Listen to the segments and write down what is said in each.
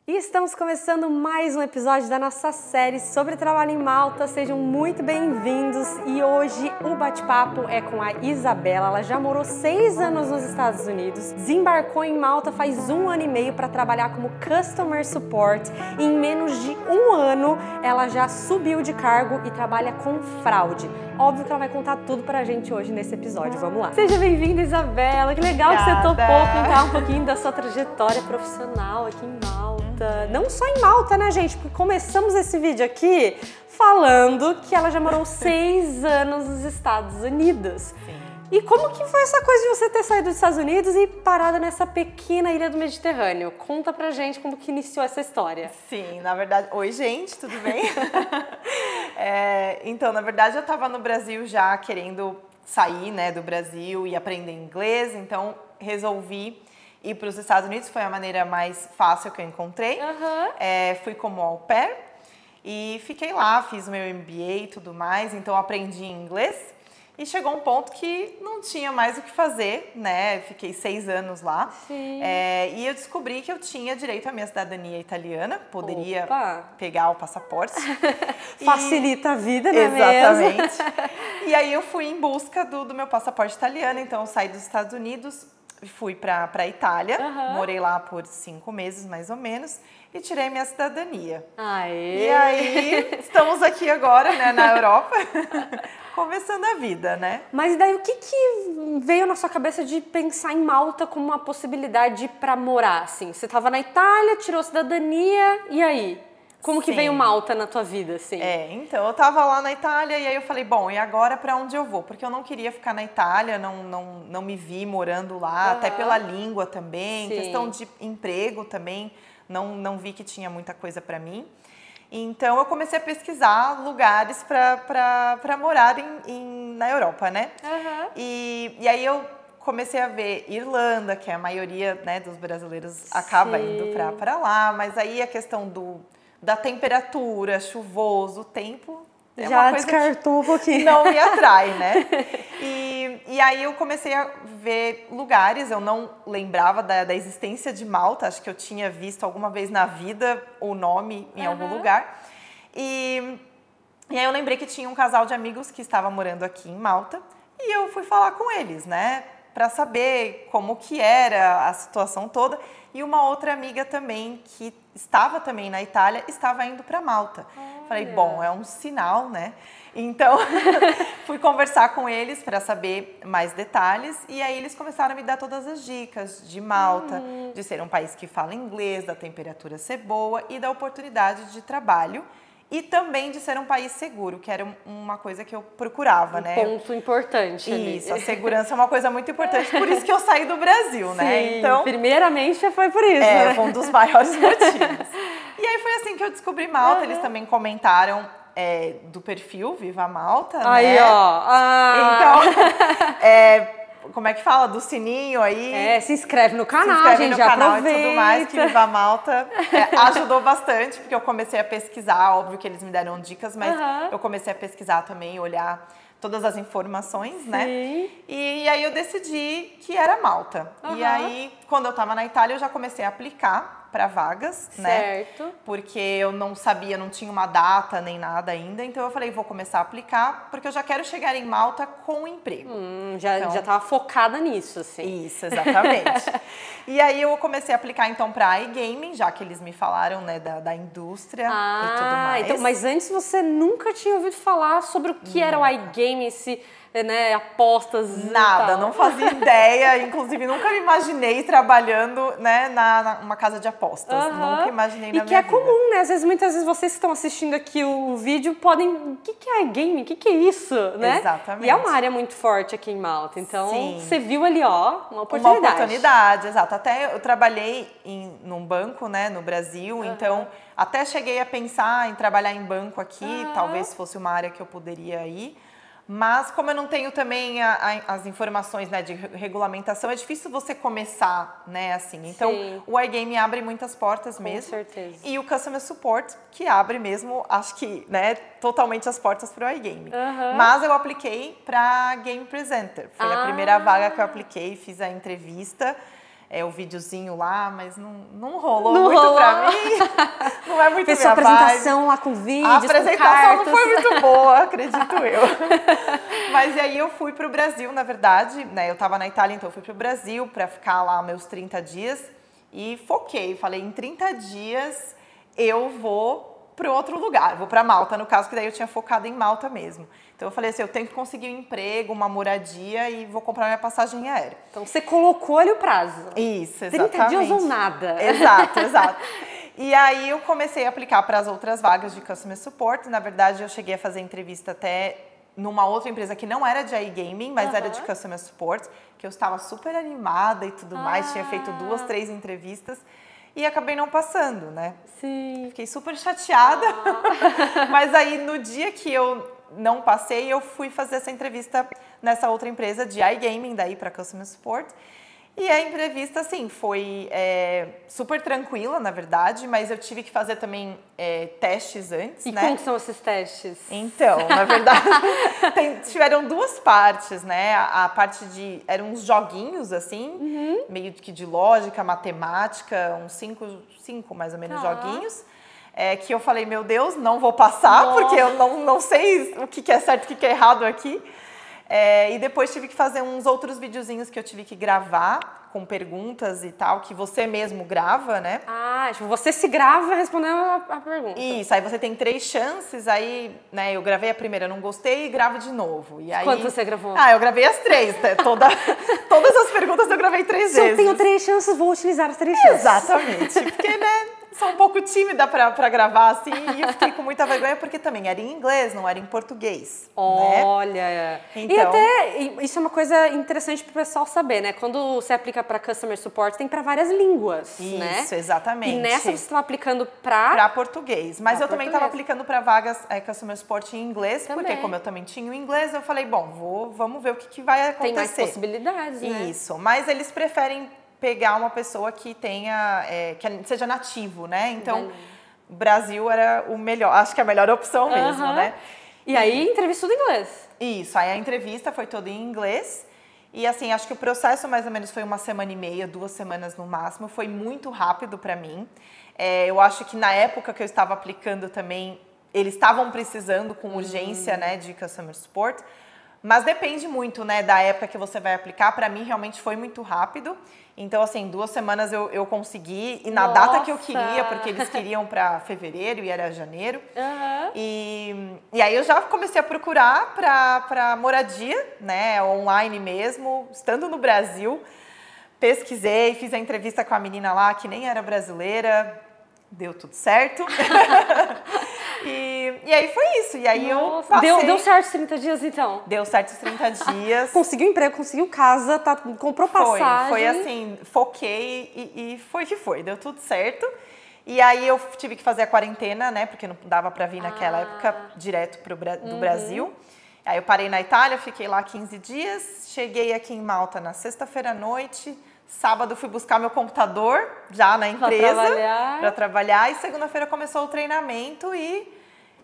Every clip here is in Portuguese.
E estamos começando mais um episódio da nossa série sobre trabalho em Malta. Sejam muito bem-vindos e hoje o bate-papo é com a Isabela. Ela já morou 6 anos nos Estados Unidos, desembarcou em Malta faz 1 ano e meio para trabalhar como Customer Support e em menos de 1 ano ela já subiu de cargo e trabalha com fraude. Óbvio que ela vai contar tudo pra gente hoje nesse episódio. Vamos lá. Seja bem-vinda, Isabela. Que legal que você topou contar um pouquinho da sua trajetória profissional aqui em Malta. Não só em Malta, né, gente? Porque começamos esse vídeo aqui falando que ela já morou 6 anos nos Estados Unidos. Sim. E como que foi essa coisa de você ter saído dos Estados Unidos e parado nessa pequena ilha do Mediterrâneo? Conta pra gente como que iniciou essa história. Sim, na verdade... Oi, gente, tudo bem? Então, na verdade, eu tava no Brasil já querendo sair, né, do Brasil e aprender inglês, então resolvi ir para os Estados Unidos, foi a maneira mais fácil que eu encontrei. Fui como au pair e fiquei lá, fiz o meu MBA e tudo mais, então aprendi inglês. E chegou um ponto que não tinha mais o que fazer, né? Fiquei 6 anos lá. E eu descobri que eu tinha direito à minha cidadania italiana. Poderia pegar o passaporte. Facilita a vida, né? Exatamente. Mesmo? E aí eu fui em busca do meu passaporte italiano. Então eu saí dos Estados Unidos, fui para a Itália. Morei lá por 5 meses, mais ou menos. E tirei minha cidadania. Aê. E aí estamos aqui agora, né? Na Europa. Começando a vida, né? Mas daí o que veio na sua cabeça de pensar em Malta como uma possibilidade para morar, assim? Você estava na Itália, tirou cidadania, e aí? Como que veio Malta na tua vida, assim? Então, eu tava lá na Itália e aí eu falei, bom, e agora para onde eu vou? Porque eu não queria ficar na Itália, não me vi morando lá, até pela língua também, questão de emprego também, não vi que tinha muita coisa para mim. Então, eu comecei a pesquisar lugares para morar na Europa, né? E aí eu comecei a ver Irlanda, que a maioria, né, dos brasileiros acaba indo para lá, mas aí a questão da temperatura, chuvoso, o tempo... Já descartou um pouquinho. Não me atrai, né? E aí eu comecei a ver lugares, eu não lembrava da existência de Malta, acho que eu tinha visto alguma vez na vida o nome em algum lugar. E aí eu lembrei que tinha um casal de amigos que estava morando aqui em Malta e eu fui falar com eles, né? Para saber como que era a situação toda. E uma outra amiga também, que estava também na Itália, estava indo para Malta. Falei, bom, é um sinal, né? Então, fui conversar com eles para saber mais detalhes. E aí eles começaram a me dar todas as dicas de Malta, de ser um país que fala inglês, da temperatura ser boa e da oportunidade de trabalho. E também de ser um país seguro, que era uma coisa que eu procurava, né? Ponto importante. Isso, a segurança é uma coisa muito importante, por isso que eu saí do Brasil, né? Então, primeiramente foi por isso, né? Foi um dos maiores motivos. E aí foi assim que eu descobri Malta, eles também comentaram do perfil Viva Malta, aí, né? Ó. Então, como é que fala? Do sininho aí. Se inscreve no canal, se inscreve gente, no já canal aproveita. e tudo mais, que Viva Malta ajudou bastante, porque eu comecei a pesquisar, óbvio que eles me deram dicas, mas eu comecei a pesquisar também, olhar todas as informações, né? E aí eu decidi que era Malta. E aí, quando eu tava na Itália, eu já comecei a aplicar para vagas, né? Porque eu não sabia, não tinha uma data nem nada ainda, então eu falei, vou começar a aplicar, porque eu já quero chegar em Malta com emprego. Já tava focada nisso, assim. Isso, exatamente. E aí eu comecei a aplicar então para iGaming, já que eles me falaram, né, da indústria e tudo mais. Então, mas antes você nunca tinha ouvido falar sobre o que era o iGaming, né, apostas nada, não fazia ideia, inclusive nunca me imaginei trabalhando, né, numa casa de apostas, nunca imaginei na minha vida. E que é comum, né, muitas vezes vocês que estão assistindo aqui o vídeo podem, o que é iGaming, o que é isso, né? Exatamente. E é uma área muito forte aqui em Malta, então você viu ali, ó, uma oportunidade. Uma oportunidade, exato, até eu trabalhei num banco, né, no Brasil, então até cheguei a pensar em trabalhar em banco aqui, talvez fosse uma área que eu poderia ir. Mas como eu não tenho também as informações, né, de regulamentação, é difícil você começar, né, assim. Então, o iGaming abre muitas portas mesmo. Com certeza. E o Customer Support, que abre mesmo, acho que, né, totalmente as portas para o iGaming. Mas eu apliquei para Game Presenter. Foi a primeira vaga que eu apliquei, fiz a entrevista. O videozinho lá, mas não rolou muito pra mim. é muito Fez minha sua apresentação lá com vídeos, a apresentação com cartas. não foi muito boa, acredito eu. Mas e aí eu fui pro Brasil, na verdade, né? Eu tava na Itália, então eu fui pro Brasil pra ficar lá meus 30 dias e foquei. Falei, em 30 dias eu vou para outro lugar, vou para Malta, no caso, que daí eu tinha focado em Malta mesmo. Então eu falei assim, eu tenho que conseguir um emprego, uma moradia e vou comprar minha passagem aérea. Então você colocou ali o prazo. Isso, exatamente. 30 dias ou nada. Exato, exato. E aí eu comecei a aplicar para as outras vagas de Customer Support. Na verdade, eu cheguei a fazer entrevista até numa outra empresa que não era de iGaming, mas era de Customer Support, que eu estava super animada e tudo mais, tinha feito 2, 3 entrevistas. E acabei não passando, né? Sim. Fiquei super chateada. Mas aí, no dia que eu não passei, eu fui fazer essa entrevista nessa outra empresa de iGaming, daí para Customer Support. E a entrevista, assim, foi super tranquila, na verdade, mas eu tive que fazer também testes antes, e né? como são esses testes? Então, na verdade, tiveram 2 partes, né? A parte de... Eram uns joguinhos, assim, meio que de lógica, matemática, uns 5 mais ou menos joguinhos. Que eu falei, meu Deus, não vou passar, porque eu não sei o que é certo e o que é errado aqui. E depois tive que fazer uns outros videozinhos que eu tive que gravar com perguntas e tal, que você mesmo grava, né? Ah, tipo, você se grava respondendo a pergunta. Isso, aí você tem 3 chances, aí, né, eu gravei a primeira, não gostei e gravo de novo. E aí... Quanto você gravou? Ah, eu gravei as 3, né? Todas as perguntas eu gravei 3 vezes. Se eu tenho 3 chances, vou utilizar as 3 chances. Exatamente, porque, né, sou um pouco tímida pra gravar, assim, e eu fiquei com muita vergonha, porque também era em inglês, não era em português, Olha! né? Então... E até, isso é uma coisa interessante pro pessoal saber, né? Quando você aplica para Customer Support, tem para várias línguas, né? Isso, exatamente. E nessa você estava aplicando para português. Mas eu também estava aplicando para vagas Customer Support em inglês, também. porque como eu também tinha o inglês, eu falei, bom, vamos ver o que vai acontecer. Tem mais possibilidades, né? Isso, mas eles preferem pegar uma pessoa que tenha, que seja nativo, né? Então, o Brasil era o melhor, acho que é a melhor opção mesmo, né? E aí, entrevista tudo em inglês. Isso, aí a entrevista foi toda em inglês. E assim, acho que o processo mais ou menos foi 1 semana e meia, 2 semanas no máximo. Foi muito rápido para mim. Eu acho que na época que eu estava aplicando também, eles estavam precisando com urgência, né, de Customer Support. Mas depende muito, né, da época que você vai aplicar. Para mim, realmente foi muito rápido. Então, assim, 2 semanas eu consegui. E na data que eu queria, porque eles queriam para fevereiro e era janeiro. E aí eu já comecei a procurar para moradia, né, online mesmo, estando no Brasil. Pesquisei, fiz a entrevista com a menina lá, que nem era brasileira. Deu tudo certo. E aí foi isso. E aí eu passei... Deu certo os 30 dias, então? Deu certo os 30 dias. Conseguiu emprego, conseguiu casa, comprou passagem. Foi assim, foquei e foi que foi. Deu tudo certo. E aí eu tive que fazer a quarentena, né? Porque não dava pra vir naquela época direto do Brasil. Aí eu parei na Itália, fiquei lá 15 dias. Cheguei aqui em Malta na sexta-feira à noite. Sábado fui buscar meu computador já na empresa para trabalhar. E segunda-feira começou o treinamento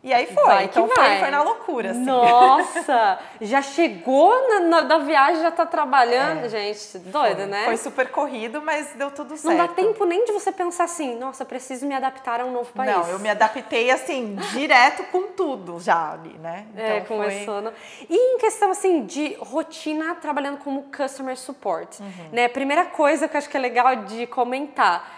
e aí foi. Então foi na loucura, assim. Nossa! Já chegou na viagem, já tá trabalhando. Gente, doida, né? Foi super corrido, mas deu tudo certo. Não dá tempo nem de você pensar assim, nossa, preciso me adaptar a um novo país. Não, eu me adaptei, assim, direto com tudo já ali, né? Então começou. Foi... E em questão, assim, de rotina trabalhando como Customer Support, né? Primeira coisa que eu acho que é legal de comentar,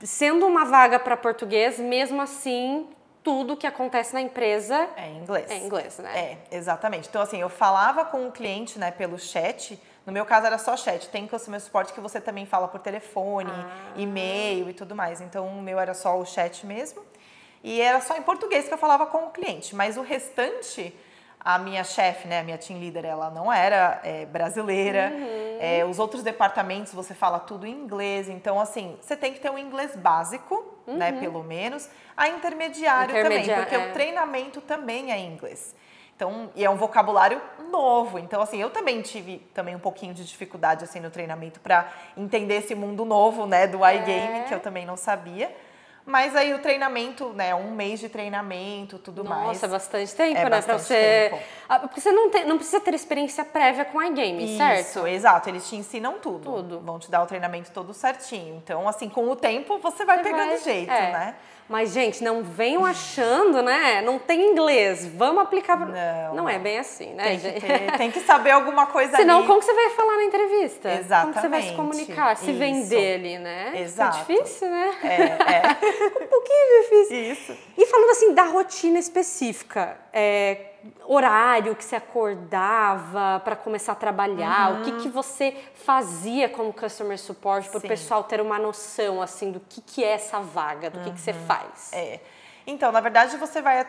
sendo uma vaga para português, mesmo assim... Tudo que acontece na empresa é em inglês. É em inglês, né? Exatamente. Então, assim, eu falava com o cliente, né, pelo chat. No meu caso, era só chat. Tem Customer Support que você também fala por telefone, e-mail e tudo mais. Então, o meu era só o chat mesmo. E era só em português que eu falava com o cliente. Mas o restante, a minha chefe, né, a minha team leader, ela não era brasileira. Os outros departamentos, você fala tudo em inglês. Então, assim, você tem que ter um inglês básico, né, pelo menos. A intermediário também, porque o treinamento também é em inglês. Então, e é um vocabulário novo. Então, assim, eu também tive também um pouquinho de dificuldade, assim, no treinamento para entender esse mundo novo, né, do iGaming, que eu também não sabia. Mas aí o treinamento, né, 1 mês de treinamento, tudo mais. Nossa, é bastante tempo, né? Pra você... Porque você não precisa ter experiência prévia com iGaming, certo? Isso, exato. Eles te ensinam tudo. Vão te dar o treinamento todo certinho. Então, assim, com o tempo, você vai pegando jeito, né? Mas, gente, não venham achando, né? Não tem inglês, vamos aplicar... Não é bem assim, né, gente? Tem que saber alguma coisa Senão, ali. como que você vai falar na entrevista? Exatamente. Como que você vai se comunicar, se vender ali, né? Exato. É difícil, né? É. Um pouquinho difícil. Isso. E falando assim da rotina específica, horário que você acordava para começar a trabalhar, o que você fazia como customer support para o pessoal ter uma noção assim do que é essa vaga, do que você faz? Então, na verdade, você vai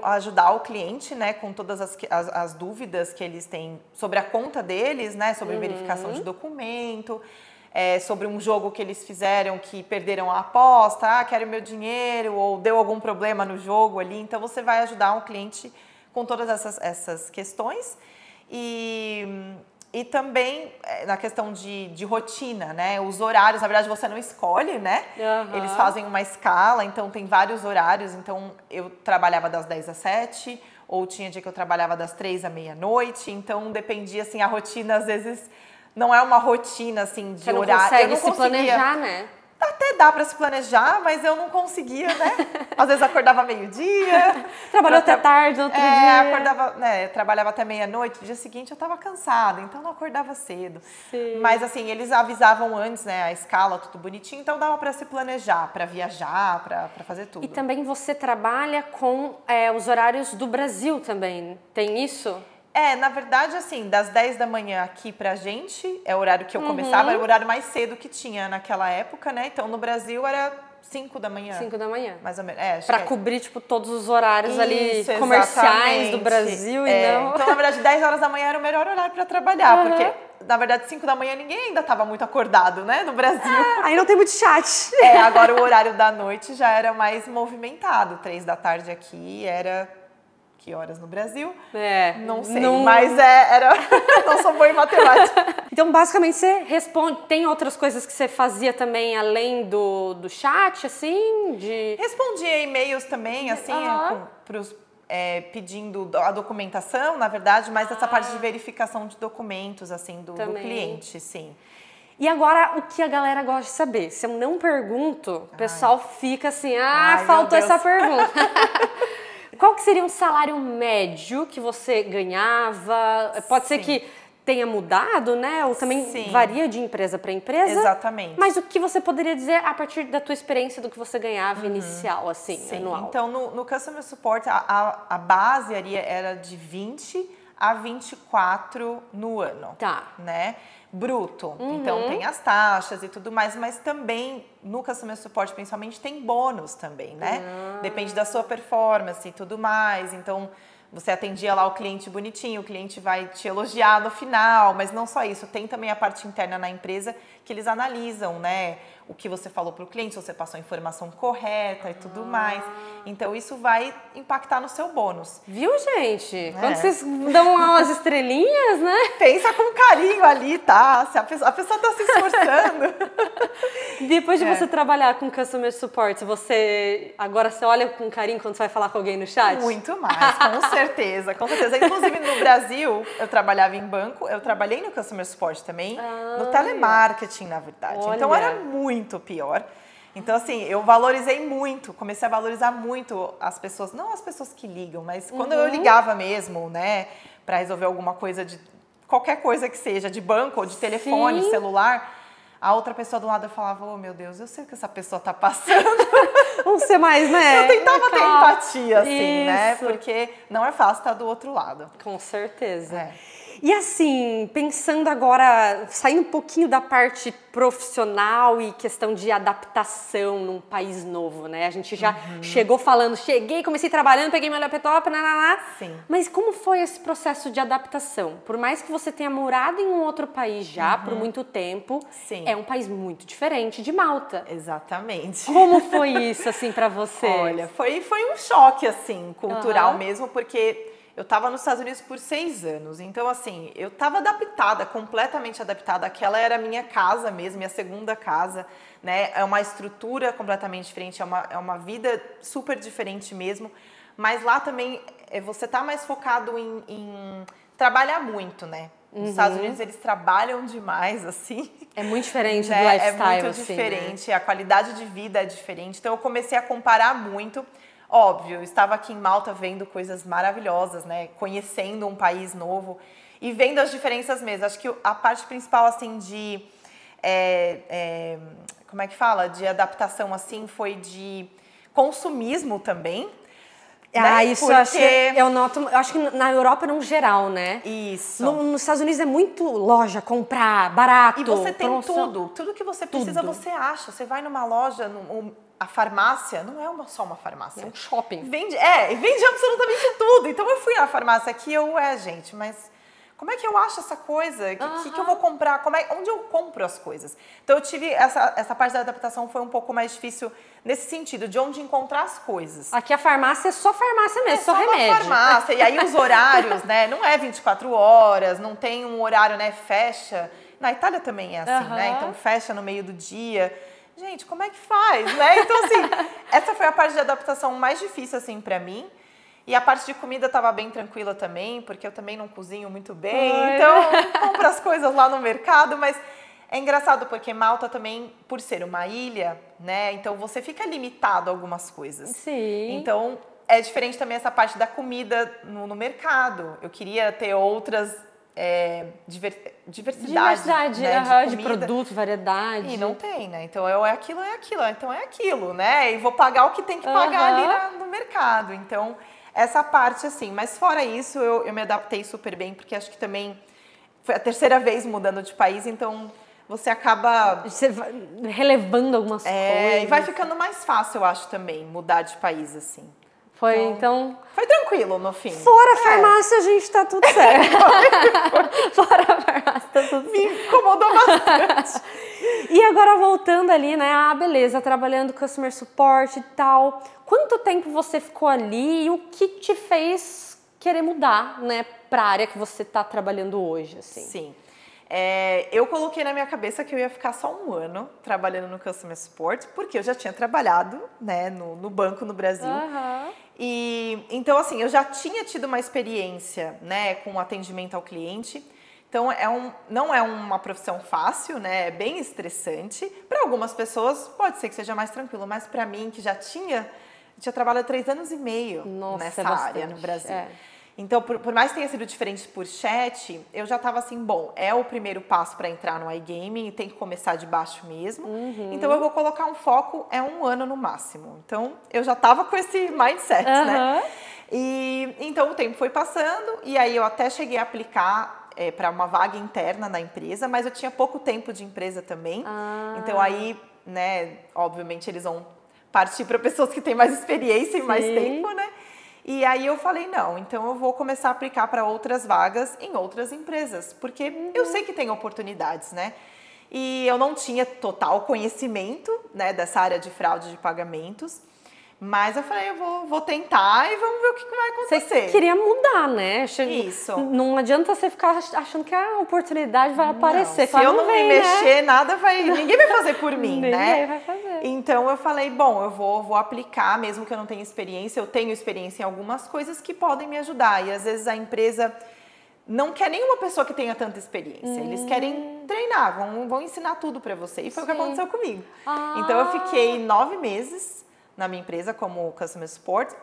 ajudar o cliente, né, com todas as dúvidas que eles têm sobre a conta deles, né, sobre verificação de documento, sobre um jogo que eles fizeram que perderam a aposta, quero meu dinheiro, ou deu algum problema no jogo ali. Então, você vai ajudar o cliente com todas essas questões. E também na questão de rotina, né? Os horários, na verdade, você não escolhe, né? Eles fazem uma escala, então tem vários horários. Então, eu trabalhava das 10 às 7, ou tinha dia que eu trabalhava das 3 à meia-noite. Então, dependia, assim, a rotina, às vezes, não é uma rotina, assim, de horário. Você não consegue se planejar, né? Até dá para se planejar, mas eu não conseguia, né? Às vezes acordava meio-dia. Trabalhou até tarde, outro dia. Acordava, né? Trabalhava até meia-noite. No dia seguinte eu estava cansada, então não acordava cedo. Sim. Mas assim, eles avisavam antes, né? A escala, tudo bonitinho, então dava para se planejar, para viajar, para fazer tudo. E também você trabalha com os horários do Brasil também, tem isso? Na verdade, assim, das 10 da manhã aqui pra gente, é o horário que eu começava, era o horário mais cedo que tinha naquela época, né? Então, no Brasil, era 5 da manhã. 5 da manhã. Mais ou menos. Pra cobrir, tipo, todos os horários Isso, ali comerciais do Brasil e não... Então, na verdade, 10 horas da manhã era o melhor horário pra trabalhar, porque, na verdade, 5 da manhã ninguém ainda tava muito acordado, né? No Brasil. Aí não tem muito chat. Agora o horário da noite já era mais movimentado. 3 da tarde aqui era... Que horas no Brasil? Não sei, mas era... Não sou boa em matemática. Então, basicamente, você responde... Tem outras coisas que você fazia também, além do chat, assim? Respondia e-mails também, assim, pedindo a documentação, na verdade, mas essa parte de verificação de documentos, assim, do cliente, sim. E agora, o que a galera gosta de saber? Se eu não pergunto, o pessoal fica assim, faltou essa pergunta. Qual que seria um salário médio que você ganhava? Pode ser que tenha mudado, né? Ou também varia de empresa para empresa. Exatamente. Mas o que você poderia dizer a partir da tua experiência do que você ganhava inicial, assim, anual? Então, no Customer Support, a base era de 20 a 24 no ano. Tá. Né? Bruto. Então, tem as taxas e tudo mais, mas também no Customer Support, principalmente, tem bônus também, né? Depende da sua performance e tudo mais. Então, você atendia lá o cliente bonitinho, o cliente vai te elogiar no final, mas não só isso, tem também a parte interna na empresa que eles analisam, né? O que você falou para o cliente, se você passou a informação correta e tudo mais. Então, isso vai impactar no seu bônus. Viu, gente? Quando vocês dão umas estrelinhas, né? Pensa com carinho ali, tá? Se a pessoa tá se esforçando. Depois de você trabalhar com Customer Support, agora você olha com carinho quando você vai falar com alguém no chat? Muito mais, com certeza, com certeza. Inclusive, no Brasil, eu trabalhava em banco, eu trabalhei no Customer Support também, no telemarketing, na verdade. Olha. Então, era muito pior. Então, assim, eu valorizei muito, comecei a valorizar muito as pessoas, não as pessoas que ligam, mas quando eu ligava mesmo, né, para resolver alguma coisa qualquer coisa que seja, de banco ou de telefone, celular, a outra pessoa do lado eu falava, oh meu Deus, eu sei o que essa pessoa tá passando. Vamos ser mais, né? Eu tentava ter empatia, assim, né, porque não é fácil estar do outro lado. Com certeza. E assim, pensando agora, saindo um pouquinho da parte profissional e questão de adaptação num país novo, né? A gente já chegou falando, comecei trabalhando, peguei meu laptop, Sim. Mas como foi esse processo de adaptação? Por mais que você tenha morado em um outro país já por muito tempo, é um país muito diferente de Malta. Exatamente. Como foi isso, assim, pra você? Olha, foi um choque, assim, cultural mesmo, porque... Eu estava nos Estados Unidos por 6 anos, então assim, eu estava adaptada, completamente adaptada. Aquela era a minha casa mesmo, minha segunda casa, né? É uma estrutura completamente diferente, é uma vida super diferente mesmo. Mas lá também você tá mais focado em trabalhar muito, né? Nos Estados Unidos eles trabalham demais, assim. É muito diferente do né? lifestyle, É muito assim, diferente, né? a qualidade de vida é diferente. Então eu comecei a comparar muito. Óbvio, eu estava aqui em Malta vendo coisas maravilhosas, né? Conhecendo um país novo e vendo as diferenças mesmo. Acho que a parte principal, assim, de... como é que fala? De adaptação, assim, foi de consumismo também. Ah, né? isso Porque... eu noto, eu acho que na Europa no geral, né? Isso. Nos Estados Unidos é muito loja, comprar, barato. E você tem promoção. tudo que você precisa você acha. Você vai numa loja, a farmácia não é só uma farmácia. É um shopping. Vende absolutamente tudo. Então eu fui à farmácia aqui, gente, mas como é que eu acho essa coisa? O que eu vou comprar? Onde eu compro as coisas? Então eu tive essa parte da adaptação foi um pouco mais difícil nesse sentido, de onde encontrar as coisas. Aqui a farmácia é só farmácia mesmo, só remédio. Uma farmácia. E aí os horários, né? Não é 24 horas, não tem um horário, né? Fecha. Na Itália também é assim, né? Então fecha no meio do dia. Gente, como é que faz, né? Então, assim, essa foi a parte de adaptação mais difícil, assim, pra mim. E a parte de comida estava bem tranquila também, porque eu também não cozinho muito bem. Então, compro as coisas lá no mercado, mas é engraçado porque Malta também, por ser uma ilha, né? Então, você fica limitado a algumas coisas. Sim. Então, é diferente também essa parte da comida no mercado. Eu queria ter outras... diversidade né, de produto, variedade. E não tem, né? Então é aquilo, então é aquilo, né? E vou pagar o que tem que pagar ali no mercado. Então, essa parte, assim. Mas fora isso, eu me adaptei super bem, porque acho que também foi a terceira vez mudando de país, então você acaba... Você vai relevando algumas coisas. E vai ficando mais fácil, eu acho, também, mudar de país, assim. Então... Foi tranquilo, no fim. Fora a farmácia, a gente tá tudo certo. Fora a farmácia, tá tudo certo. Me incomodou bastante. E agora, voltando ali, né? Beleza, trabalhando customer support e tal. Quanto tempo você ficou ali e o que te fez querer mudar, né? Pra área que você tá trabalhando hoje, assim? Sim. Eu coloquei na minha cabeça que eu ia ficar só um ano trabalhando no Customer Support, porque eu já tinha trabalhado, né, no banco no Brasil. E então, assim, eu já tinha tido uma experiência, né, com atendimento ao cliente. Então, não é uma profissão fácil, né, é bem estressante. Para algumas pessoas pode ser que seja mais tranquilo, mas para mim, que já tinha trabalhado 3 anos e meio nessa área no Brasil. Então, por mais que tenha sido diferente por chat, eu já estava assim, bom, é o primeiro passo para entrar no iGaming, tem que começar de baixo mesmo. Então, eu vou colocar um foco, 1 ano no máximo. Então, eu já estava com esse mindset, né? E então, o tempo foi passando e aí eu até cheguei a aplicar para uma vaga interna na empresa, mas eu tinha pouco tempo de empresa também. Então, aí, né, obviamente, eles vão partir para pessoas que têm mais experiência e mais tempo, né? E aí eu falei, não, então eu vou começar a aplicar para outras vagas em outras empresas, porque eu sei que tem oportunidades, né? E eu não tinha total conhecimento, né, dessa área de fraude de pagamentos, mas eu falei, eu vou tentar e vamos ver o que vai acontecer. Você queria mudar, né? Isso. Não adianta você ficar achando que a oportunidade vai aparecer. Se eu não me mexer, nada ninguém vai fazer por mim, né? Ninguém vai fazer. Então eu falei, bom, eu vou aplicar, mesmo que eu não tenha experiência, eu tenho experiência em algumas coisas que podem me ajudar. E às vezes a empresa não quer nenhuma pessoa que tenha tanta experiência. Eles querem treinar, vão ensinar tudo pra você. E foi o que aconteceu comigo. Então eu fiquei 9 meses na minha empresa como Customer Support,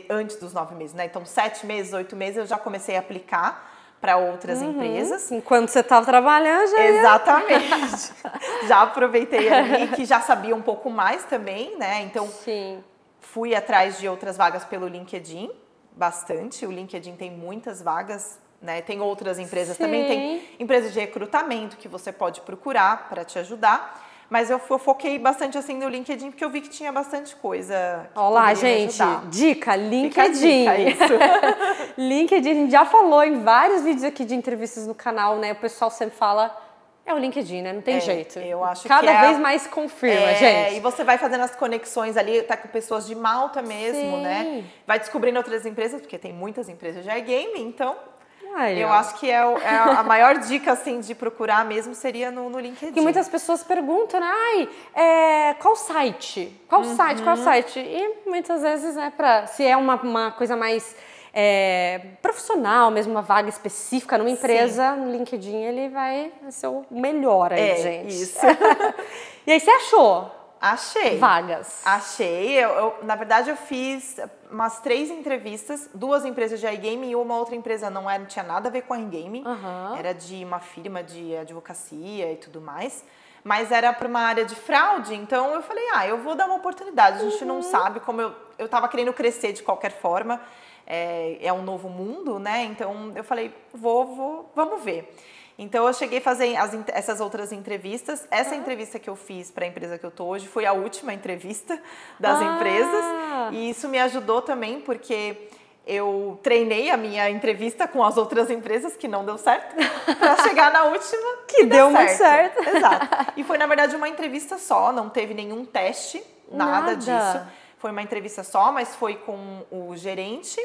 antes dos 9 meses, né? Então 7 meses, 8 meses eu já comecei a aplicar para outras empresas. Enquanto você estava trabalhando, já Exatamente. Já aproveitei ali, que já sabia um pouco mais também, né? Então, fui atrás de outras vagas pelo LinkedIn, bastante. O LinkedIn tem muitas vagas, né? Tem outras empresas também, tem empresas de recrutamento que você pode procurar para te ajudar. Mas eu foquei bastante assim no LinkedIn, porque eu vi que tinha bastante coisa que Olá, gente, dica, LinkedIn. Fica a dica, isso. LinkedIn, a gente já falou em vários vídeos aqui de entrevistas no canal, né? O pessoal sempre fala, é o LinkedIn, né? Não tem jeito. Eu acho Cada vez mais confirma, gente. E você vai fazendo as conexões ali, tá com pessoas de Malta mesmo, né? Vai descobrindo outras empresas, porque tem muitas empresas de iGaming, então... eu acho que a maior dica, assim, de procurar mesmo seria no LinkedIn. Porque muitas pessoas perguntam, né? Qual site? Qual site? E muitas vezes, né, se é uma coisa mais profissional, mesmo uma vaga específica numa empresa, no LinkedIn ele vai ser o melhor aí, gente. Isso. E aí você achou? Achei. Vagas. Achei. Na verdade, eu fiz umas 3 entrevistas, 2 empresas de iGaming e uma outra empresa não tinha nada a ver com iGaming. Era de uma firma de advocacia e tudo mais. Mas era para uma área de fraude, então eu falei, eu vou dar uma oportunidade. A gente não sabe como eu tava querendo crescer de qualquer forma. É um novo mundo, né? Então eu falei, vamos ver. Então eu cheguei a fazer essas outras entrevistas. Essa entrevista que eu fiz para a empresa que eu tô hoje foi a última entrevista das empresas. E isso me ajudou também, porque eu treinei a minha entrevista com as outras empresas, que não deu certo, para chegar na última que deu muito certo. Exato. E foi, na verdade, uma entrevista só, não teve nenhum teste, nada disso. Foi uma entrevista só, mas foi com o gerente,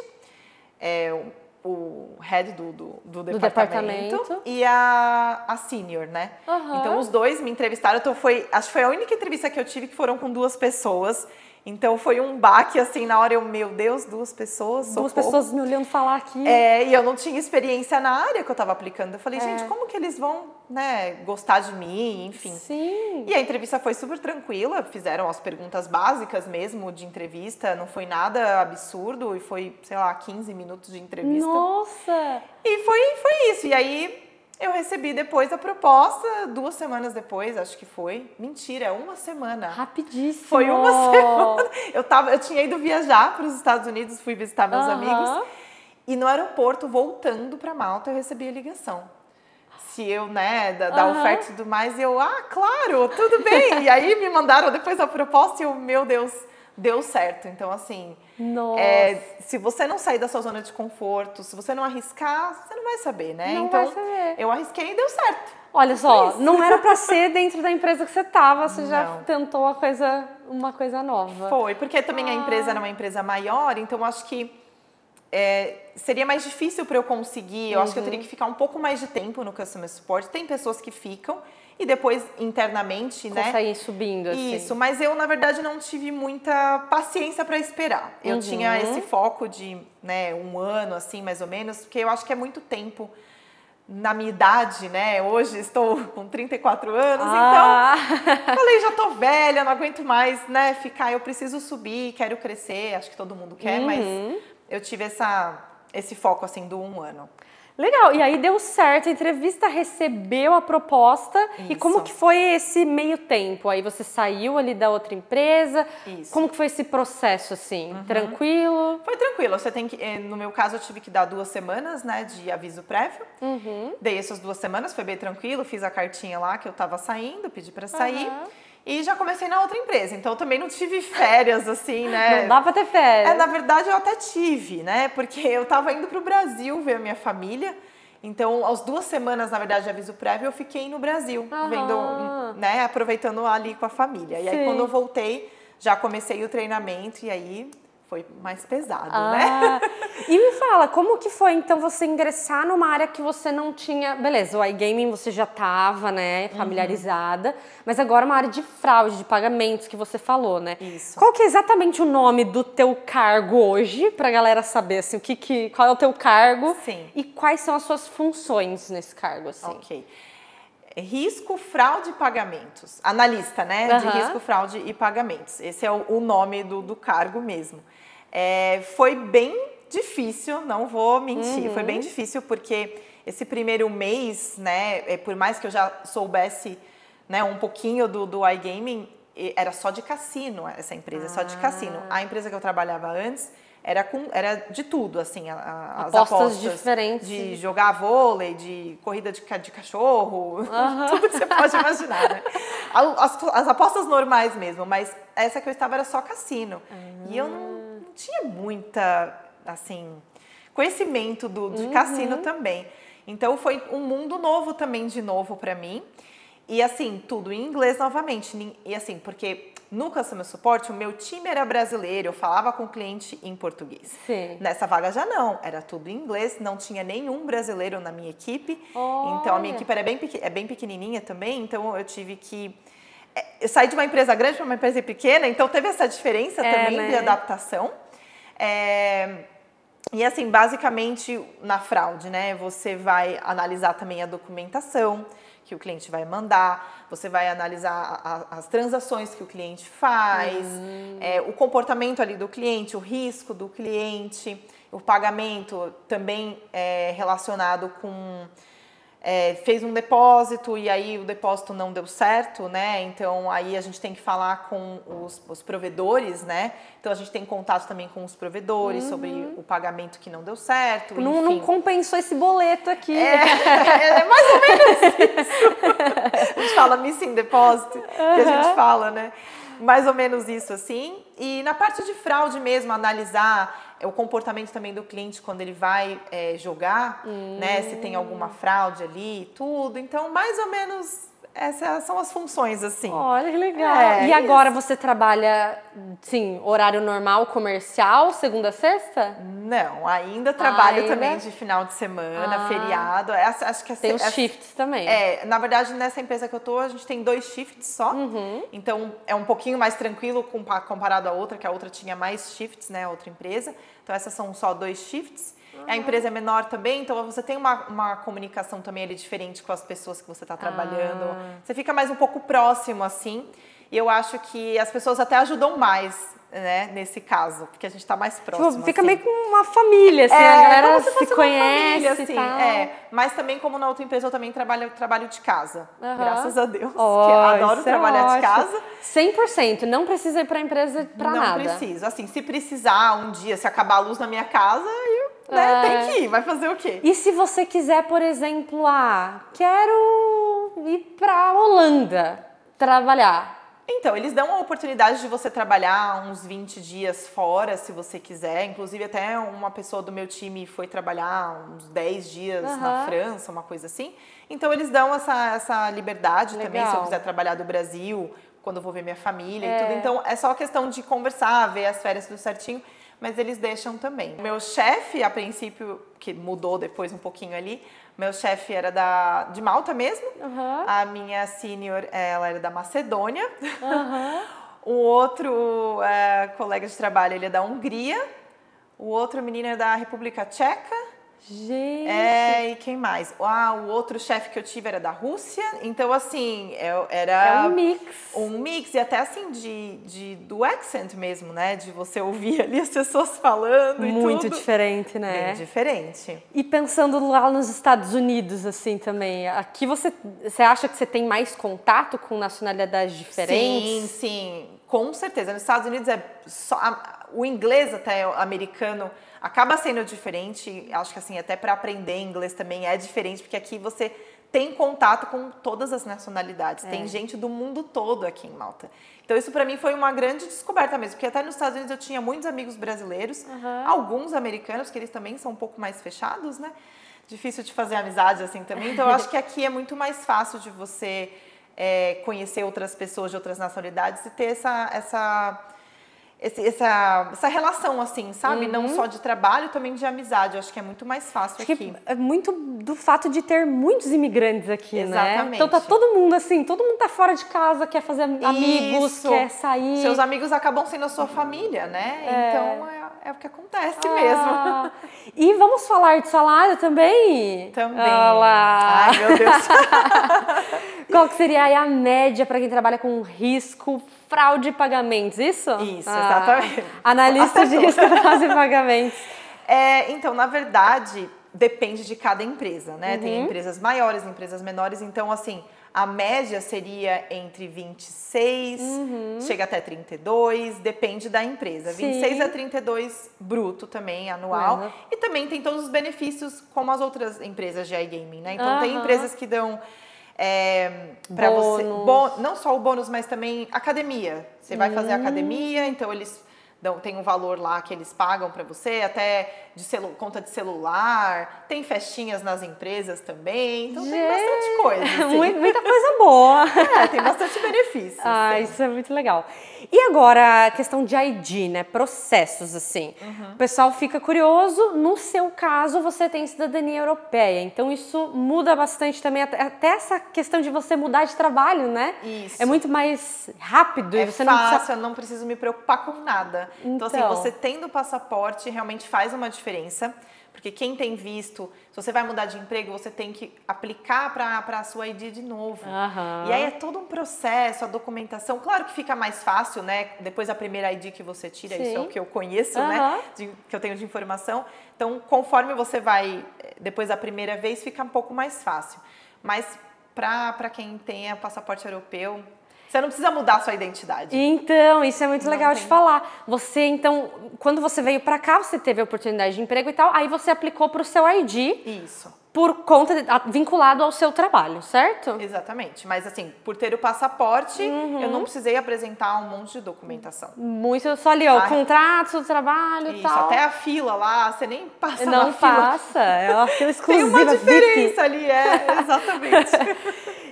o head do departamento e a senior, né? Então, os dois me entrevistaram. Então, acho que foi a única entrevista que eu tive que foram com 2 pessoas. Então, foi um baque, assim, na hora meu Deus, 2 pessoas, socorro. 2 pessoas me olhando falar aqui. E eu não tinha experiência na área que eu tava aplicando. Eu falei, gente, como que eles vão, né, gostar de mim, enfim. Sim. E a entrevista foi super tranquila, fizeram as perguntas básicas mesmo de entrevista, não foi nada absurdo e foi, sei lá, 15 minutos de entrevista. Nossa! E foi isso. E aí eu recebi depois a proposta, 2 semanas depois, acho que foi. Mentira, 1 semana. Rapidíssimo. Foi 1 semana. Eu tinha ido viajar para os Estados Unidos, fui visitar meus amigos. E no aeroporto, voltando para Malta, eu recebi a ligação. Se eu, né, da oferta e tudo mais, e eu, claro, tudo bem. E aí me mandaram depois a proposta e eu, meu Deus, deu certo. Então, assim, se você não sair da sua zona de conforto, se você não arriscar, você não vai saber, né? Não então, vai saber. Eu arrisquei e deu certo. Olha só, não era pra ser dentro da empresa que você tava, você já Não. tentou uma coisa nova. Foi, porque também a empresa era uma empresa maior, então acho que seria mais difícil para eu conseguir. Eu acho que eu teria que ficar um pouco mais de tempo no Customer Support. Tem pessoas que ficam e depois internamente, né? Conseguem subindo, assim. Isso, mas eu, na verdade, não tive muita paciência para esperar. Eu tinha esse foco de, né, 1 ano, assim, mais ou menos, porque eu acho que é muito tempo na minha idade, né? Hoje estou com 34 anos, então falei, já tô velha, não aguento mais, né, ficar, eu preciso subir, quero crescer, acho que todo mundo quer, mas eu tive esse foco, assim, do 1 ano. Legal, e aí deu certo, a entrevista recebeu a proposta. Isso. E como que foi esse meio tempo? Aí você saiu ali da outra empresa, Isso. Como que foi esse processo, assim? Tranquilo? Foi tranquilo, você tem que, no meu caso eu tive que dar 2 semanas, né, de aviso prévio. Dei essas 2 semanas, foi bem tranquilo, fiz a cartinha lá que eu tava saindo, pedi pra sair. E já comecei na outra empresa, então eu também não tive férias, assim, né? Não dá pra ter férias. Na verdade, eu até tive, né? Porque eu tava indo pro Brasil ver a minha família. Então, as 2 semanas, na verdade, de aviso prévio, eu fiquei no Brasil, vendo, né? Aproveitando ali com a família. E aí, quando eu voltei, já comecei o treinamento e aí foi mais pesado, né? E me fala, como que foi, então, você ingressar numa área que você não tinha... Beleza, o iGaming você já estava, né, familiarizada, mas agora uma área de fraude, de pagamentos que você falou, né? Isso. Qual que é exatamente o nome do teu cargo hoje, pra galera saber, assim, qual é o teu cargo? Sim. E quais são as suas funções nesse cargo, assim? Ok. Risco, fraude e pagamentos. Analista, né? De risco, fraude e pagamentos. Esse é o nome do cargo mesmo. Foi bem difícil, não vou mentir. Foi bem difícil porque esse primeiro mês, né? Por mais que eu já soubesse, né, um pouquinho do iGaming, era só de cassino essa empresa, só de cassino. A empresa que eu trabalhava antes era de tudo, assim, as apostas diferentes. De jogar vôlei, de corrida de cachorro, tudo que você pode imaginar, né? As apostas normais mesmo, mas essa que eu estava era só cassino. E eu não tinha muita, assim, conhecimento de cassino também. Então foi um mundo novo também, de novo, para mim. E assim, tudo em inglês novamente. E assim, porque no Customer Support, o meu time era brasileiro, eu falava com o cliente em português. Sim. Nessa vaga já não, era tudo em inglês, não tinha nenhum brasileiro na minha equipe. Então a minha equipe era bem pequenininha também, então eu tive que... Eu saí de uma empresa grande para uma empresa pequena, então teve essa diferença também, né, de adaptação. E assim, basicamente, na fraude, né, você vai analisar também a documentação que o cliente vai mandar, você vai analisar as transações que o cliente faz, o comportamento ali do cliente, o risco do cliente, o pagamento também relacionado com... fez um depósito e aí o depósito não deu certo, né? Então aí a gente tem que falar com os provedores, né? Então a gente tem contato também com os provedores sobre o pagamento que não deu certo. Não compensou esse boleto aqui. É mais ou menos isso. A gente fala missing deposit, que a gente fala, né? Mais ou menos isso assim. E na parte de fraude mesmo, analisar o comportamento também do cliente quando ele vai jogar, né? Se tem alguma fraude ali, tudo. Então, mais ou menos, essas são as funções, assim. Olha que legal. E agora você trabalha, sim, horário normal, comercial, segunda a sexta? Não, ainda trabalho também de final de semana, feriado. Acho que tem os shifts também. Na verdade, nessa empresa que eu tô, a gente tem 2 shifts só. Então, é um pouquinho mais tranquilo comparado à outra, que a outra tinha mais shifts, né? A outra empresa. Então, essas são só 2 shifts. A empresa é menor também, então você tem uma comunicação também ali diferente com as pessoas que você está trabalhando. Você fica mais um pouco próximo, assim. E eu acho que as pessoas até ajudam mais, né, nesse caso, porque a gente está mais próximo. Tipo, fica assim. meio com uma família, assim, a galera se conhece, família, assim, Mas também, como na outra empresa, eu também trabalho de casa. Graças a Deus, que eu adoro trabalhar de casa. 100%, não precisa ir para a empresa para nada. Não preciso. Assim, se precisar um dia, se acabar a luz na minha casa, tem que ir, vai fazer o quê? E se você quiser, por exemplo, quero ir para Holanda trabalhar? Então, eles dão a oportunidade de você trabalhar uns 20 dias fora, se você quiser. Inclusive, até uma pessoa do meu time foi trabalhar uns 10 dias na França, uma coisa assim. Então, eles dão essa liberdade também, se eu quiser trabalhar do Brasil, quando eu vou ver minha família e tudo. Então, é só questão de conversar, ver as férias tudo certinho, mas eles deixam também. Meu chefe, a princípio, que mudou depois um pouquinho ali, meu chefe era de Malta mesmo. A minha senior, ela era da Macedônia. O outro colega de trabalho, ele é da Hungria. O outro menino é da República Tcheca. Gente! E quem mais? O outro chefe que eu tive era da Rússia. Então, assim, era... um mix. Um mix, e até assim, do accent mesmo, né? De você ouvir ali as pessoas falando e tudo. Muito diferente, né? Bem diferente. E pensando lá nos Estados Unidos, assim, também, aqui você acha que você tem mais contato com nacionalidades diferentes? Sim, com certeza. Nos Estados Unidos o inglês até americano acaba sendo diferente. Acho que assim, até para aprender inglês também é diferente, porque aqui você tem contato com todas as nacionalidades. Tem gente do mundo todo aqui em Malta. Então isso para mim foi uma grande descoberta mesmo, porque até nos Estados Unidos eu tinha muitos amigos brasileiros, alguns americanos, que eles também são um pouco mais fechados, né? Difícil de fazer amizade assim também. Então eu acho que aqui é muito mais fácil de você conhecer outras pessoas de outras nacionalidades e ter essa relação, assim, sabe? Não só de trabalho, também de amizade. Eu acho que é muito mais fácil aqui. É muito do fato de ter muitos imigrantes aqui, Exatamente. né? Então tá todo mundo assim, todo mundo tá fora de casa, quer fazer amigos, quer sair. Seus amigos acabam sendo a sua família, né? Então é o que acontece mesmo. E vamos falar de salário também? Também. Olá. Ai, meu Deus. Qual que seria aí a média para quem trabalha com risco, fraude e pagamentos, isso? Isso, exatamente. Analista de risco, fraude e pagamentos. Então, na verdade, depende de cada empresa, né? Tem empresas maiores, empresas menores. Então, assim, a média seria entre 26, chega até 32, depende da empresa. 26 a 32 bruto também, anual. E também tem todos os benefícios como as outras empresas de iGaming, né? Então, tem empresas que dão... para você, não só o bônus, mas também academia. Você vai fazer academia, então eles tem um valor lá que eles pagam para você, até de conta de celular, tem festinhas nas empresas também, então tem bastante coisa. Assim. Muita coisa boa. Tem bastante benefício. Isso é muito legal. E agora, a questão de ID, né? Processos, assim. O pessoal fica curioso. No seu caso, você tem cidadania europeia. Então, isso muda bastante também. Até essa questão de você mudar de trabalho, né? Isso. É muito mais rápido. É e você fácil, não precisa... eu não preciso me preocupar com nada. Então, assim, você tendo o passaporte realmente faz uma diferença. Porque quem tem visto, se você vai mudar de emprego, você tem que aplicar para a sua ID de novo. E aí é todo um processo, a documentação. Claro que fica mais fácil, né? Depois da primeira ID que você tira, isso é o que eu conheço, né? Que eu tenho de informação. Então, conforme você vai, depois da primeira vez, fica um pouco mais fácil. Mas para quem tem passaporte europeu, você não precisa mudar a sua identidade. Então, isso é muito legal de falar. Você, então, quando você veio pra cá, você teve a oportunidade de emprego e tal, aí você aplicou pro seu ID. Isso. Por conta, vinculado ao seu trabalho, certo? Exatamente. Mas, assim, por ter o passaporte, eu não precisei apresentar um monte de documentação. Muito, só ali, ó, o contrato do trabalho e tal. Isso, até a fila lá, você nem passa na fila. Não passa, é uma fila exclusiva. Tem uma diferença ali, exatamente.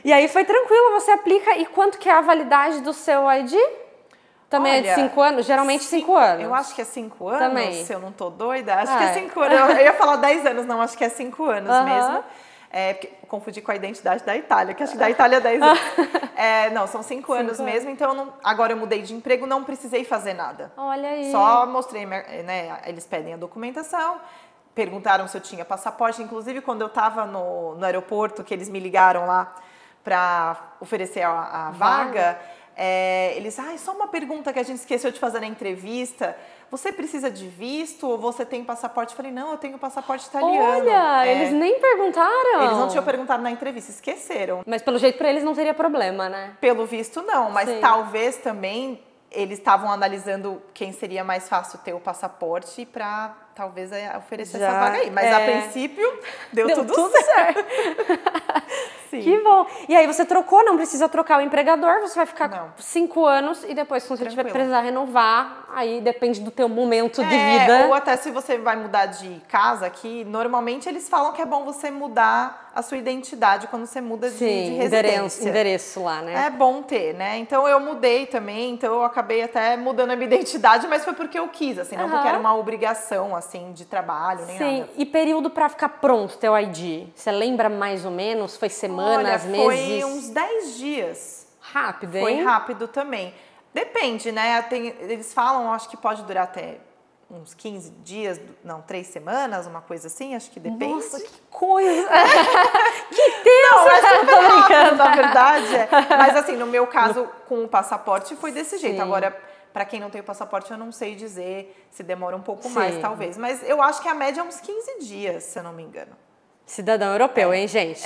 E aí foi tranquilo, você aplica. E quanto que é a validade do seu ID? Também é de 5 anos? Geralmente 5 anos. Eu acho que é 5 anos, também. Se eu não tô doida. Acho que é 5 anos. Eu ia falar 10 anos, não, acho que é 5 anos mesmo. Porque confundi com a identidade da Itália, que acho que da Itália é 10 anos. Não, são 5 anos mesmo, então agora eu mudei de emprego, não precisei fazer nada. Olha aí. Só mostrei, né, eles pedem a documentação, perguntaram se eu tinha passaporte, inclusive quando eu estava no aeroporto, que eles me ligaram lá para oferecer a vaga, eles, só uma pergunta que a gente esqueceu de fazer na entrevista, você precisa de visto ou você tem passaporte? Eu falei, não, eu tenho passaporte italiano. Olha, eles nem perguntaram. Eles não tinham perguntado na entrevista, esqueceram. Mas pelo jeito para eles não teria problema, né? Pelo visto não, mas talvez também eles estavam analisando quem seria mais fácil ter o passaporte para talvez oferecer essa vaga aí. Mas a princípio deu tudo certo. Sim. Que bom. E aí você trocou, não precisa trocar o empregador, você vai ficar 5 anos e depois, quando você tiver precisar renovar, aí depende do teu momento de vida. Ou até se você vai mudar de casa aqui, normalmente eles falam que é bom você mudar a sua identidade quando você muda de residência. Endereço lá, né? É bom ter, né? Então eu mudei também, então eu acabei até mudando a minha identidade, mas foi porque eu quis, assim, não porque era uma obrigação, assim, de trabalho, nem nada. E período pra ficar pronto, teu ID? Você lembra mais ou menos? Foi semanas, meses? Foi uns 10 dias. Rápido, hein? Foi rápido também. Depende, né? Eles falam, acho que pode durar até uns 15 dias, não, 3 semanas, uma coisa assim, acho que depende. Nossa, que coisa! Que tenso! Não, é super rápido, na verdade. Mas assim, no meu caso, com o passaporte, foi desse jeito. Agora, para quem não tem o passaporte, eu não sei dizer se demora um pouco mais, talvez. Mas eu acho que a média é uns 15 dias, se eu não me engano. Cidadão europeu, hein, gente?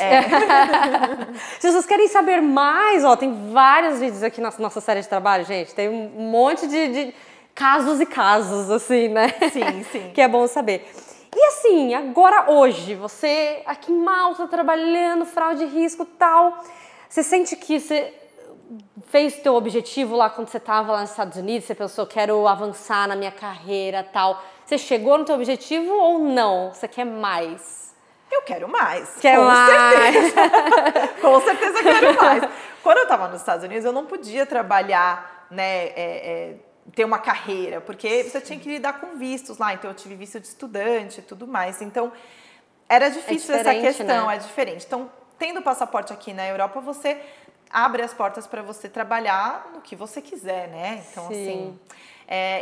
Se vocês querem saber mais, ó, tem vários vídeos aqui na nossa série de trabalho, gente. Tem um monte de casos e casos, assim, né? Sim, sim. Que é bom saber. E assim, agora hoje, você aqui em Malta, trabalhando, fraude, risco e tal, você sente que você fez o teu objetivo lá quando você estava lá nos Estados Unidos, você pensou, quero avançar na minha carreira e tal. Você chegou no teu objetivo ou não? Você quer mais? Eu quero mais. Quer mais? Certeza. Com certeza eu quero mais. Quando eu estava nos Estados Unidos, eu não podia trabalhar, né, ter uma carreira, porque você tinha que lidar com vistos lá. Então, eu tive visto de estudante e tudo mais. Então, era difícil essa questão, né? É diferente. Então, tendo passaporte aqui na Europa, você abre as portas para você trabalhar no que você quiser, né? Então, assim...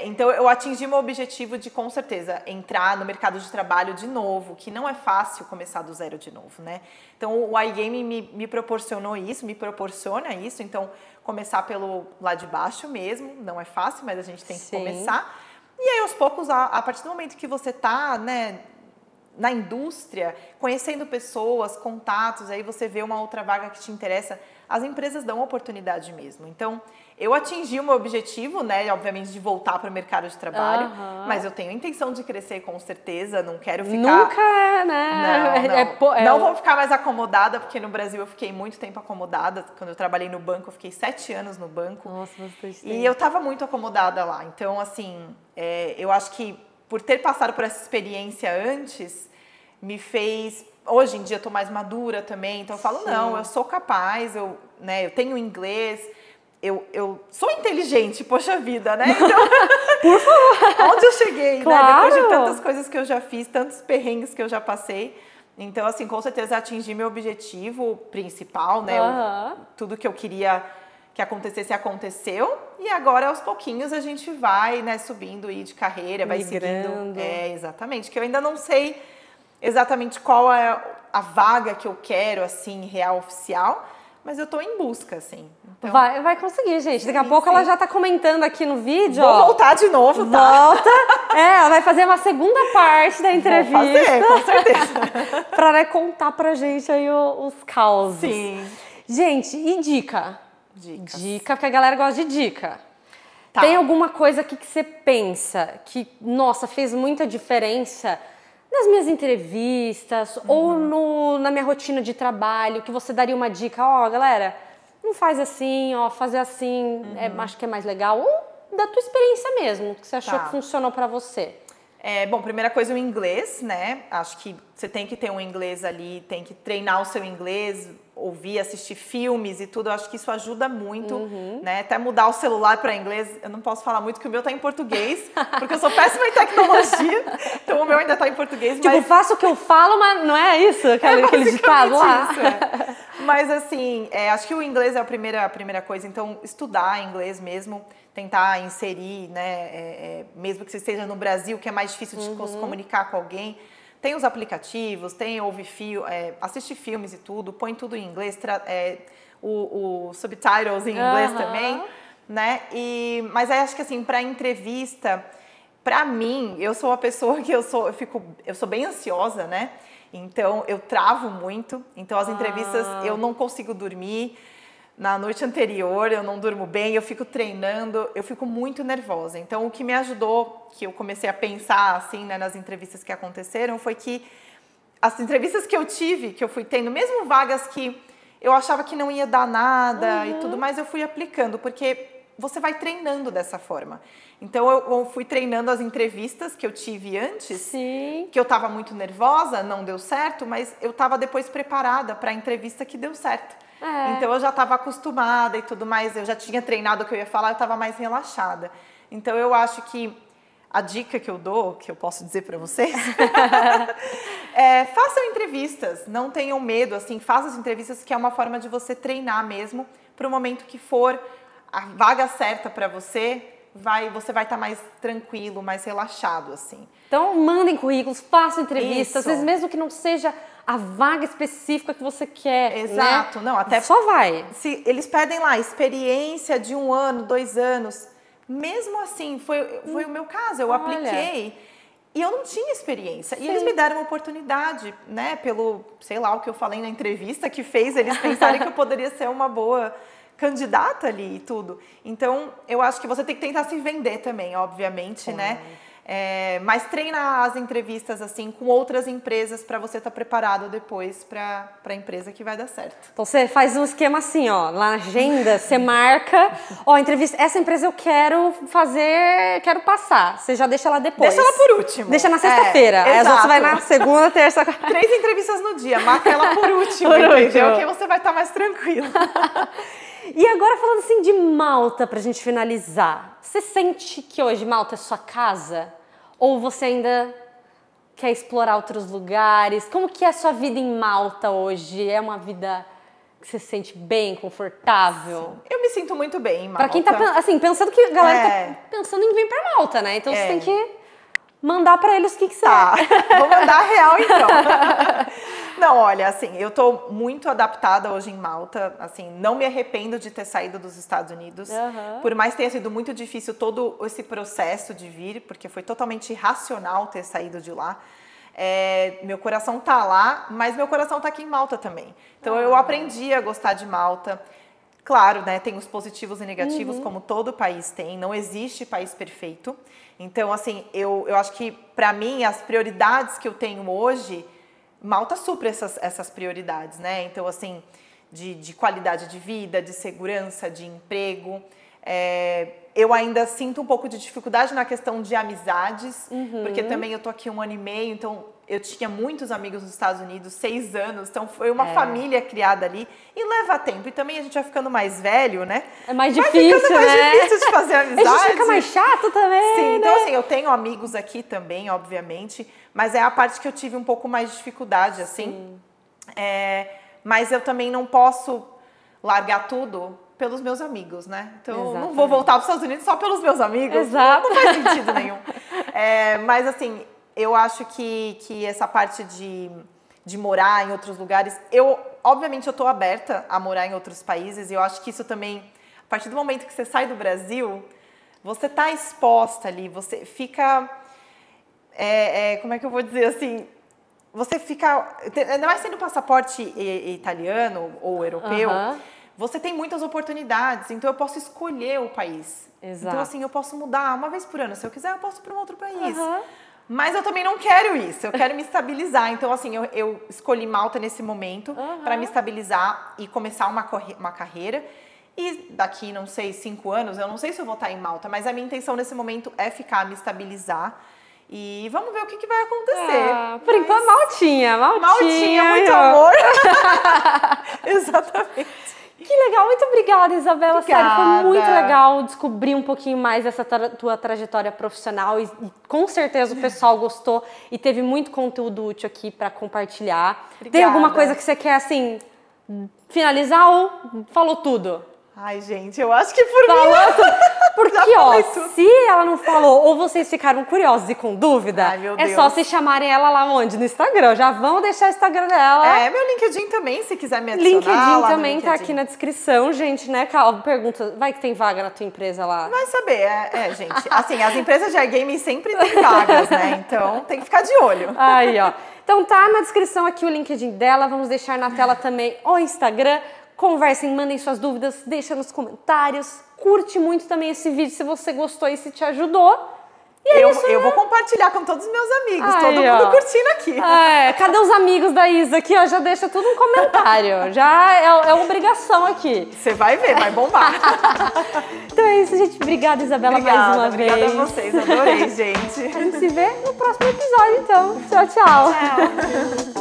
então, eu atingi meu objetivo de, com certeza, entrar no mercado de trabalho de novo, que não é fácil começar do zero de novo, né? Então, o iGame me proporcionou isso, me proporciona isso. Então, começar pelo lá de baixo mesmo, não é fácil, mas a gente tem que começar. E aí, aos poucos, a partir do momento que você tá, né, na indústria, conhecendo pessoas, contatos, aí você vê uma outra vaga que te interessa, as empresas dão oportunidade mesmo. Então, eu atingi o meu objetivo, né, obviamente, de voltar para o mercado de trabalho, mas eu tenho a intenção de crescer com certeza, não quero ficar... Nunca, né? Não vou ficar mais acomodada, porque no Brasil eu fiquei muito tempo acomodada. Quando eu trabalhei no banco, eu fiquei 7 anos no banco. Nossa, bastante tempo. E eu estava muito acomodada lá. Então, assim, eu acho que por ter passado por essa experiência antes, me fez... Hoje em dia eu estou mais madura também, então eu falo, não, eu sou capaz, eu tenho inglês... Eu sou inteligente, poxa vida, né? Então, por favor. Onde eu cheguei, né? Depois de tantas coisas que eu já fiz, tantos perrengues que eu já passei. Então, assim, com certeza atingi meu objetivo principal, né? Tudo que eu queria, que acontecesse, aconteceu. E agora, aos pouquinhos, a gente vai, né, subindo aí de carreira, vai migrando. seguindo. Exatamente. Que eu ainda não sei exatamente qual é a vaga que eu quero, assim, real, oficial. Mas eu tô em busca, assim. Então, vai conseguir, gente. Daqui a pouco ela já tá comentando aqui no vídeo, vou voltar de novo, tá? Volta. Ela vai fazer uma segunda parte da entrevista. Vou fazer, com certeza. Pra, né, contar pra gente aí os causos. Sim. Gente, e dica? Dicas. Dica, porque a galera gosta de dica. Tá. Tem alguma coisa aqui que você pensa que, nossa, fez muita diferença nas minhas entrevistas ou na minha rotina de trabalho, que você daria uma dica, galera, não faz assim, fazer assim, acho que é mais legal, ou da tua experiência mesmo, que você achou que funcionou pra você? Bom, primeira coisa, o inglês, né? Acho que você tem que ter um inglês ali, tem que treinar o seu inglês, ouvir, assistir filmes e tudo. Eu acho que isso ajuda muito, né? Até mudar o celular para inglês. Eu não posso falar muito que o meu tá em português, porque eu sou péssima em tecnologia. Então o meu ainda tá em português. Tipo, faço o que eu falo, mas não é isso? Aquele ditado lá? Isso, Mas assim, acho que o inglês é a primeira coisa. Então, estudar inglês mesmo. Tentar inserir, né, mesmo que você esteja no Brasil, que é mais difícil de se comunicar com alguém. Tem os aplicativos, assiste filmes e tudo, põe tudo em inglês, o subtitles em inglês também, né? Mas aí acho que assim, para entrevista, para mim, eu sou uma pessoa que eu sou bem ansiosa, né? Então eu travo muito, então as entrevistas eu não consigo dormir. Na noite anterior eu não durmo bem, eu fico treinando, eu fico muito nervosa. Então o que me ajudou, que eu comecei a pensar assim, né, nas entrevistas que aconteceram, foi que as entrevistas que eu tive, que eu fui tendo, mesmo vagas que eu achava que não ia dar nada e tudo mais, eu fui aplicando, porque você vai treinando dessa forma. Então eu fui treinando as entrevistas que eu tive antes, que eu estava muito nervosa, não deu certo, mas eu estava depois preparada para a entrevista que deu certo. Então eu já estava acostumada e tudo mais, eu já tinha treinado o que eu ia falar, eu estava mais relaxada. Então eu acho que a dica que eu dou, que eu posso dizer para vocês, façam entrevistas, não tenham medo, assim, façam as entrevistas, que é uma forma de você treinar mesmo, para o momento que for a vaga certa para você vai estar mais tranquilo, mais relaxado, assim. Então, mandem currículos, façam entrevistas, Isso. às vezes mesmo que não seja a vaga específica que você quer, Exato, né? não, até só vai. Se eles pedem lá experiência de 1 ano, 2 anos, mesmo assim, foi o meu caso, eu apliquei e eu não tinha experiência. E eles me deram uma oportunidade, né, pelo, sei lá, o que eu falei na entrevista, que fez eles pensarem que eu poderia ser uma boa candidata ali e tudo. Então, eu acho que você tem que tentar se vender também, obviamente, né? Mas treinar as entrevistas assim com outras empresas para você estar preparado depois para a empresa que vai dar certo. Então você faz um esquema assim, ó, na agenda, você marca, entrevista, essa empresa eu quero passar. Você já deixa ela depois. Deixa ela por último. Deixa na sexta-feira. Aí você vai na segunda, terça, 3 entrevistas no dia, marca ela por último, entendeu? Que você vai estar mais tranquila. E agora falando assim de Malta, pra gente finalizar. Você sente que hoje Malta é sua casa? Ou você ainda quer explorar outros lugares? Como que é a sua vida em Malta hoje? É uma vida que você se sente bem, confortável? Sim. Eu me sinto muito bem em Malta. Pra quem tá assim, pensando que a galera tá pensando em vir pra Malta, né? Então você tem que mandar pra eles o que você Vou mandar a real então. Não, olha, assim, eu tô muito adaptada hoje em Malta, assim, não me arrependo de ter saído dos Estados Unidos, por mais que tenha sido muito difícil todo esse processo de vir, porque foi totalmente irracional ter saído de lá. Meu coração tá lá, mas meu coração tá aqui em Malta também. Então eu aprendi a gostar de Malta. Claro, né, tem os positivos e negativos, como todo país tem, não existe país perfeito. Então, assim, eu acho que, para mim, as prioridades que eu tenho hoje, Malta supre essas prioridades, né? Então, assim, de qualidade de vida, de segurança, de emprego. Eu ainda sinto um pouco de dificuldade na questão de amizades, porque também eu tô aqui 1 ano e meio, então eu tinha muitos amigos nos Estados Unidos, 6 anos, então foi uma família criada ali e leva tempo. E também a gente vai ficando mais velho, né? É mais difícil, ficando mais difícil de fazer amizade. A gente fica mais chato também, Sim, né? então assim, eu tenho amigos aqui também, obviamente, mas é a parte que eu tive um pouco mais de dificuldade, assim. Mas eu também não posso largar tudo pelos meus amigos, né? Então, eu não Exatamente. vou voltar para os Estados Unidos só pelos meus amigos. Exato. Não faz sentido nenhum. Mas, assim, eu acho que essa parte de morar em outros lugares... Obviamente, eu tô aberta a morar em outros países. E eu acho que isso também... A partir do momento que você sai do Brasil, você tá exposta ali. Você fica... como é que eu vou dizer assim... Você fica... Não é sendo passaporte italiano ou europeu... Você tem muitas oportunidades, então eu posso escolher o país. Exato. Então, assim, eu posso mudar uma vez por ano. Se eu quiser, eu posso ir para um outro país. Mas eu também não quero isso, eu quero me estabilizar. Então, assim, eu escolhi Malta nesse momento para me estabilizar e começar uma carreira. E daqui, não sei, 5 anos, eu não sei se eu vou estar em Malta, mas a minha intenção nesse momento é ficar, me estabilizar. E vamos ver o que vai acontecer. Por enquanto, Maltinha. Maltinha, muito amor. Exatamente. Que legal, muito obrigada, Isabela. Obrigada. Sério, foi muito legal descobrir um pouquinho mais dessa tua trajetória profissional e com certeza o pessoal gostou e teve muito conteúdo útil aqui para compartilhar. Obrigada. Tem alguma coisa que você quer, assim, finalizar ou falou tudo? Ai, gente, eu acho que por Falou mim... tudo. Porque, ó, tudo. se ela não falou ou vocês ficaram curiosos e com dúvida, Ai, meu é Deus. só vocês chamarem ela lá onde? No Instagram. Já vão deixar o Instagram dela. Meu LinkedIn também, se quiser me adicionar. LinkedIn lá também no tá aqui na descrição, gente, né, Cal? Pergunta, vai que tem vaga na tua empresa lá? Vai saber, gente. Assim, as empresas de iGaming sempre têm vagas, né? Então tem que ficar de olho. Aí, ó. Então tá na descrição aqui o LinkedIn dela, vamos deixar na tela também o Instagram. Conversem, mandem suas dúvidas, deixa nos comentários. Curte muito também esse vídeo se você gostou e se te ajudou. E é isso, eu vou compartilhar com todos os meus amigos, Aí, todo mundo ó. curtindo aqui. Cadê os amigos da Isa aqui? Ó, já deixa tudo um comentário. Já é obrigação aqui. Você vai ver, vai bombar. Então é isso, gente. Obrigada, Isabela, mais uma vez. Obrigada a vocês, adorei, gente. A gente se vê no próximo episódio, então. Tchau, tchau. Tchau.